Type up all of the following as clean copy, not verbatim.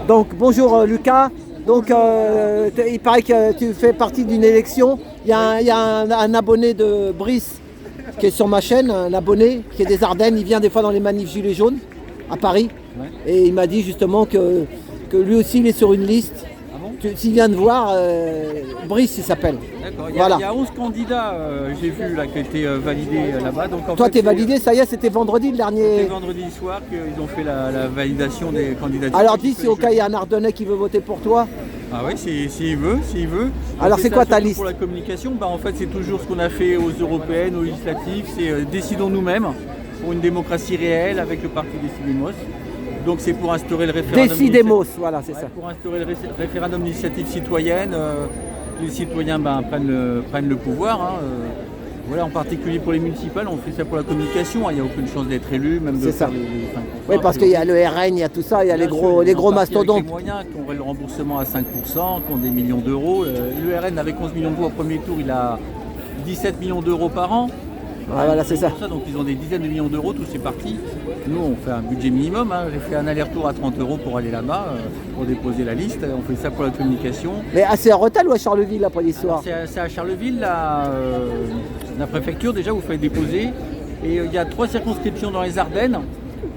Donc bonjour Lucas. Donc il paraît que tu fais partie d'une élection. Il y a un abonné de Brice qui est sur ma chaîne, un abonné qui est des Ardennes. Il vient des fois dans les manifs Gilets jaunes à Paris. Ouais. Et il m'a dit justement que lui aussi il est sur une liste. Ah bon? Tu viens de voir, Brice il s'appelle. D'accord, voilà. Il y a 11 candidats, j'ai vu là, qui ont été validés là-bas. Donc, toi, tu es validé, ça y est, c'était vendredi le dernier. C'était vendredi soir qu'ils ont fait la validation des candidatures. Alors dis si au cas il y a un Ardennais qui veut voter pour toi. Ah oui, s'il veut. Alors c'est quoi ta liste? Pour la communication, en fait c'est toujours ce qu'on a fait aux européennes, aux législatives, c'est décidons nous-mêmes pour une démocratie réelle avec le parti Décidemos. Donc c'est pour instaurer le référendum. Décidemos, voilà, c'est ça. Pour instaurer le référendum d'initiative citoyenne, les citoyens prennent le pouvoir. Hein, voilà, en particulier pour les municipales, on fait ça pour la communication. Il n'y a aucune chance d'être élu, même de faire oui, parce qu'il y a le RN, il y a tout ça, il y a les gros mastodontes. Les moyens qui ont le remboursement à 5%, qui ont des millions d'euros. Le RN avec 11 millions d'euros au premier tour, il a 17 millions d'euros par an. Ah, voilà, c'est ça. Donc ils ont des dizaines de millions d'euros, tous ces partis. Nous, on fait un budget minimum. Hein. J'ai fait un aller-retour à 30 € pour aller là-bas, pour déposer la liste. On fait ça pour la communication. Mais c'est à Rethel ou à Charleville après l'histoire? C'est à Charleville, la préfecture. Déjà, vous faites déposer. Et il y a 3 circonscriptions dans les Ardennes.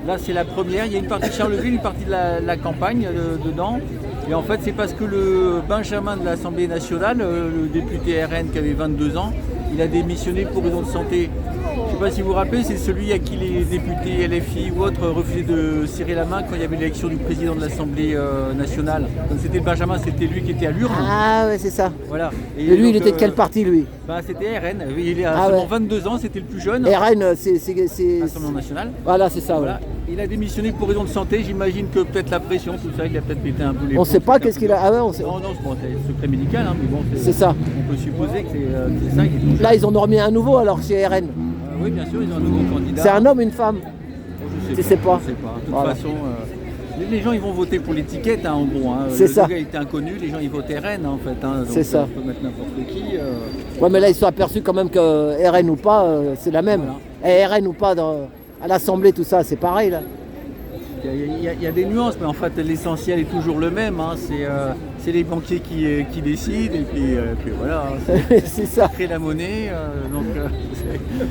Là, c'est la première. Il y a une partie de Charleville, une partie de la campagne dedans. Et en fait, c'est parce que le Benjamin de l'Assemblée nationale, le député RN qui avait 22 ans, il a démissionné pour raison de santé. Je ne sais pas si vous vous rappelez, c'est celui à qui les députés LFI ou autres refusaient de serrer la main quand il y avait l'élection du président de l'Assemblée nationale. Comme c'était le Benjamin, c'était lui qui était à l'urne. Ah ouais, c'est ça. Voilà. Et lui, donc, il était de quel parti, lui? C'était RN. Il a seulement 22 ans, c'était le plus jeune. RN, c'est... L'Assemblée nationale. Voilà, c'est ça. Voilà. Ouais. Il a démissionné pour raison de santé. J'imagine que peut-être la pression, tout ça, il a peut-être pété un peu les... On ne sait pas qu'est-ce qu'il a... Ah ouais, on sait... Non, c'est secret médical, hein, mais bon... C'est ça. On peut supposer que c'est ça qui est... Là, ils en ont remis un nouveau, alors, chez RN. Oui, bien sûr, ils ont un nouveau candidat. C'est un homme, une femme? Je sais pas. De toute façon, les gens ils vont voter pour l'étiquette, hein, en gros. Hein. C'est ça. Le gars était inconnu, les gens ils votent RN en fait. Hein, c'est ça. On peut mettre n'importe qui. Ouais, mais là ils sont aperçus quand même que RN ou pas, c'est la même. Voilà. Et RN ou pas à l'Assemblée, tout ça, c'est pareil là. Il y a des nuances, mais en fait l'essentiel est toujours le même. Hein. C'est les banquiers qui décident, et puis voilà. Hein, c'est ça. Créer la monnaie.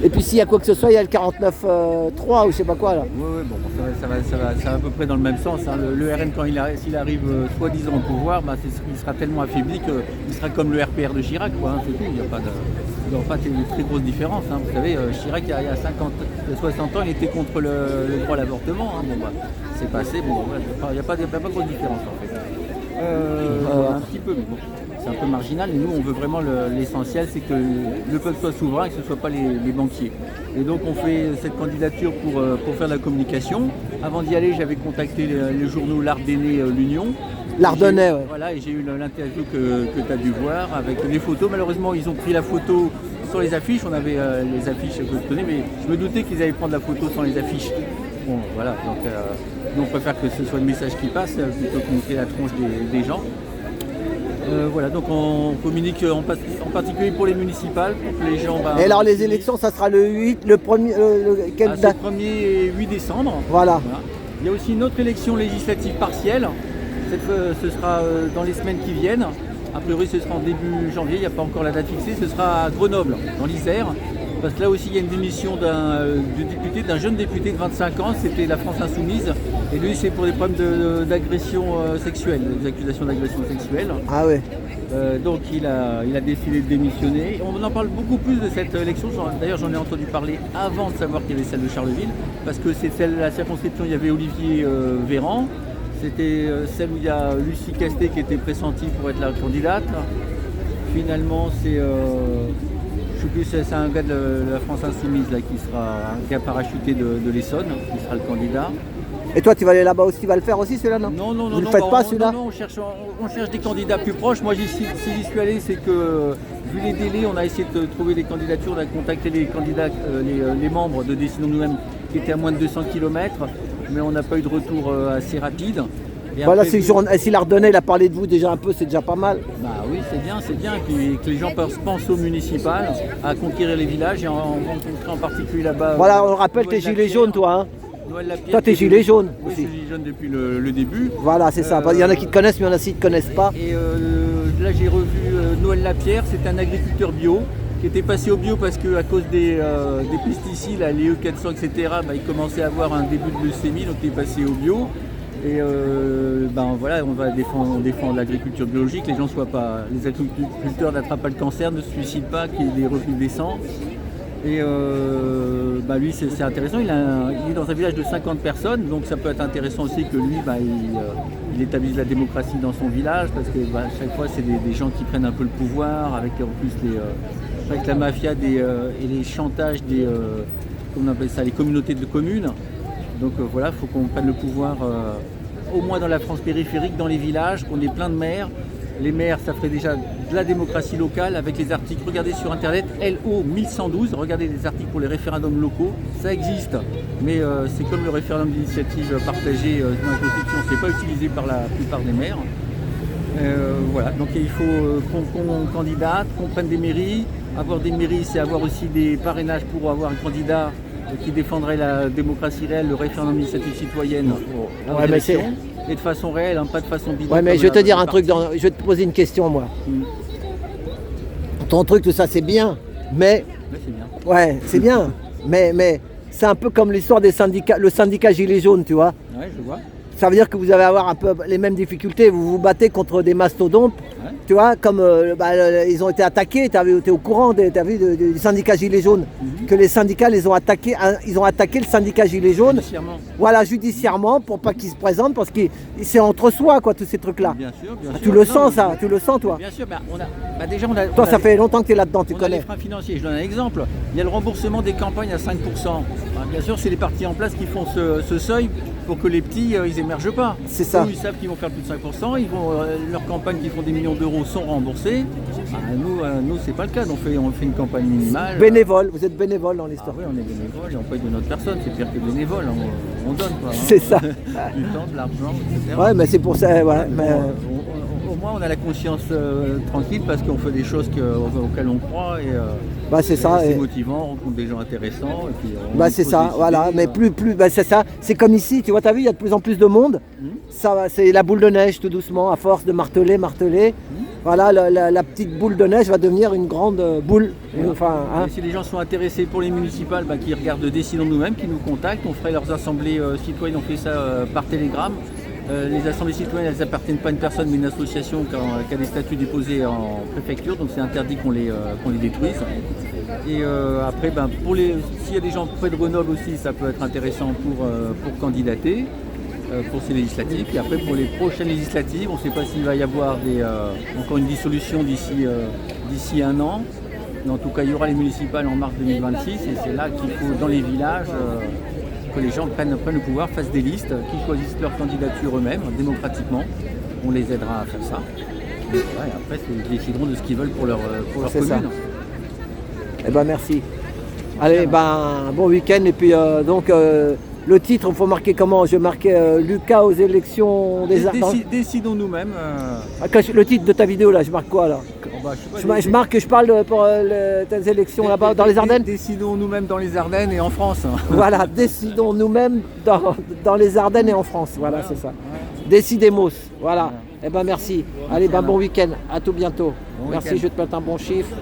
Et puis s'il y a quoi que ce soit, il y a le 49.3 ou je sais pas quoi là. Oui, bon, ça va à peu près dans le même sens. Hein. Le RN, quand s'il arrive soi-disant au pouvoir, il sera tellement affaibli qu'il sera comme le RPR de Chirac. Quoi, hein. Il n'y a pas de très grosse différence. Hein. Vous savez, Chirac, il y a 60 ans, il était contre le droit à l'avortement. Hein. Bon, c'est passé, il n'y a pas de grosse différence en fait. Un petit peu, mais bon, c'est un peu marginal. Et nous, on veut vraiment l'essentiel, c'est que le peuple soit souverain et que ce ne soit pas les banquiers. Et donc, on fait cette candidature pour faire de la communication. Avant d'y aller, j'avais contacté les journaux L'Ardennais, l'Union. L'Ardennais, ouais. Voilà, et j'ai eu l'interview que tu as dû voir avec les photos. Malheureusement, ils ont pris la photo sur les affiches. On avait les affiches que je connais, mais je me doutais qu'ils allaient prendre la photo sans les affiches. Bon, voilà, donc nous on préfère que ce soit le message qui passe plutôt que montrer la tronche des gens. Voilà, donc on communique en particulier pour les municipales, pour que les gens... et alors les élections, ça sera le 8, le 1er... quelle date? Le 1er et 8 décembre. Voilà. Il y a aussi une autre élection législative partielle. Ce sera dans les semaines qui viennent. A priori, ce sera en début janvier, il n'y a pas encore la date fixée. Ce sera à Grenoble, dans l'Isère. Parce que là aussi, il y a une démission d'un jeune député de 25 ans, c'était la France Insoumise. Et lui, c'est pour des problèmes d'agression sexuelle, des accusations d'agression sexuelle. Ah ouais. Donc il a décidé de démissionner. On en parle beaucoup plus de cette élection. D'ailleurs, j'en ai entendu parler avant de savoir qu'il y avait celle de Charleville. Parce que c'est la circonscription, il y avait Olivier Véran. C'était celle où il y a Lucie Castet qui était pressentie pour être la candidate. Finalement, c'est un gars de la France Insoumise là, qui a parachuté de l'Essonne, qui sera le candidat. Et toi, tu vas aller là-bas aussi, tu vas le faire aussi celui-là, non? Non. Vous ne le faites pas celui-là? Non, on cherche des candidats plus proches. Moi, si j'y suis allé, c'est que, vu les délais, on a essayé de trouver des candidatures, on a contacté les candidats, les membres de Décidons nous-mêmes qui étaient à moins de 200 km, mais on n'a pas eu de retour assez rapide. Voilà, si l'Ardennais il a parlé de vous déjà un peu, c'est déjà pas mal. Bah oui, c'est bien. Puis que les gens pensent au municipal, à conquérir les villages et en rencontrer en particulier là-bas. Voilà, on rappelle tes gilets jaunes, toi. Hein. Noël Lapierre. Toi, t'es gilet jaune Oui, je aussi. suis gilet jaune depuis le début. Voilà, c'est ça. Il y en a qui te connaissent, mais il y en a qui ne te connaissent pas. Et là, j'ai revu Noël Lapierre, c'est un agriculteur bio qui était passé au bio parce qu'à cause des pesticides, là, les E400, etc., il commençait à avoir un début de leucémie, donc il est passé au bio. Et voilà, on défend l'agriculture biologique, les agriculteurs n'attrapent pas le cancer, ne se suicident pas, qu'il y ait des revenus décents. Et lui, c'est intéressant, il est dans un village de 50 personnes, donc ça peut être intéressant aussi que lui, il établisse la démocratie dans son village, parce que chaque fois, c'est des gens qui prennent un peu le pouvoir, avec en plus avec la mafia et les chantages comment on appelle ça, les communautés de communes. Donc voilà, il faut qu'on prenne le pouvoir au moins dans la France périphérique, dans les villages, qu'on ait plein de maires. Les maires, ça ferait déjà de la démocratie locale avec les articles. Regardez sur internet, LO 1112, regardez les articles pour les référendums locaux, ça existe. Mais c'est comme le référendum d'initiative partagée dans la Constitution, c'est pas utilisé par la plupart des maires. Voilà, donc il faut qu'on candidate, qu'on prenne des mairies. Avoir des mairies, c'est avoir aussi des parrainages pour avoir un candidat qui défendrait la démocratie réelle, le référendum d'initiative citoyenne aux élections. Et de façon réelle, pas de façon bidon. Ouais, mais je vais te dire un truc, je vais te poser une question, moi. Ton truc, tout ça, c'est bien, mais... Ouais, c'est bien. Ouais, c'est bien, mais c'est un peu comme l'histoire des syndicats, le syndicat Gilets jaunes, tu vois. Ouais, je vois. Ça veut dire que vous allez avoir un peu les mêmes difficultés, vous vous battez contre des mastodontes, Ouais. tu vois, comme ils ont été attaqués, tu es au courant du syndicat Gilets jaunes, que les syndicats ils ont attaqué le syndicat Gilets jaunes, voilà, judiciairement, pour pas qu'ils se présentent, parce que c'est entre soi, quoi, tous ces trucs-là. Bien sûr, bien sûr. Tu le sens, ça, tu le sens, toi. Bien sûr, Toi, ça fait longtemps que tu es là-dedans, tu on a connais. les freins financiers. Je donne un exemple. Il y a le remboursement des campagnes à 5%. Bien sûr, c'est les partis en place qui font ce seuil pour que les petits, ils émergent pas. C'est ça. Eux, ils savent qu'ils vont faire plus de 5%. Leurs campagnes qui font des millions d'euros sont remboursées. Nous, c'est pas le cas. On fait une campagne minimale. Bénévole, vous êtes bénévole dans l'histoire. Oui, on est bénévole et on paye de notre personne. C'est pire que bénévole. On donne quoi. C'est ça. Du temps, de l'argent, etc. Ouais, mais c'est pour ça. Ouais, Au moins, on a la conscience tranquille parce qu'on fait des choses auxquelles on croit et c'est ça. c'est motivant, on rencontre des gens intéressants. Et puis C'est ça, voilà. Mais c'est ça. C'est comme ici, tu vois, t'as vu, il y a de plus en plus de monde. Ça, c'est la boule de neige tout doucement, à force de marteler. Voilà, la petite boule de neige va devenir une grande boule. Et si les gens sont intéressés pour les municipales, qui regardent Décidons nous-mêmes, qui nous contactent, on ferait leurs assemblées citoyennes, on fait ça par télégramme. Les assemblées citoyennes, elles n'appartiennent pas à une personne mais une association qui a des statuts déposés en préfecture, donc c'est interdit qu'on les détruise. Et après, s'il y a des gens près de Grenoble aussi, ça peut être intéressant pour candidater pour ces législatives. Et après, pour les prochaines législatives, on ne sait pas s'il va y avoir encore une dissolution d'ici un an. Mais en tout cas, il y aura les municipales en mars 2026 et c'est là qu'il faut, dans les villages, que les gens prennent le pouvoir, fassent des listes, qu'ils choisissent leur candidature eux-mêmes, démocratiquement. On les aidera à faire ça. Et après, ils décideront de ce qu'ils veulent pour leur commune. Ça. Eh ben merci. Allez, bon week-end. Et puis le titre, il faut marquer comment? Je marquais Lucas aux élections des Décidons nous-mêmes. Le titre de ta vidéo là, je marque quoi là? Je marque que je parle pour tes élections là-bas dans les Ardennes. Décidons nous-mêmes dans les Ardennes et en France. Voilà, décidons nous-mêmes dans les Ardennes et en France. Voilà, c'est ça. Décidemos. Voilà. Eh ben merci. Allez, bon week-end. À tout bientôt. Merci, je te souhaite un bon chiffre.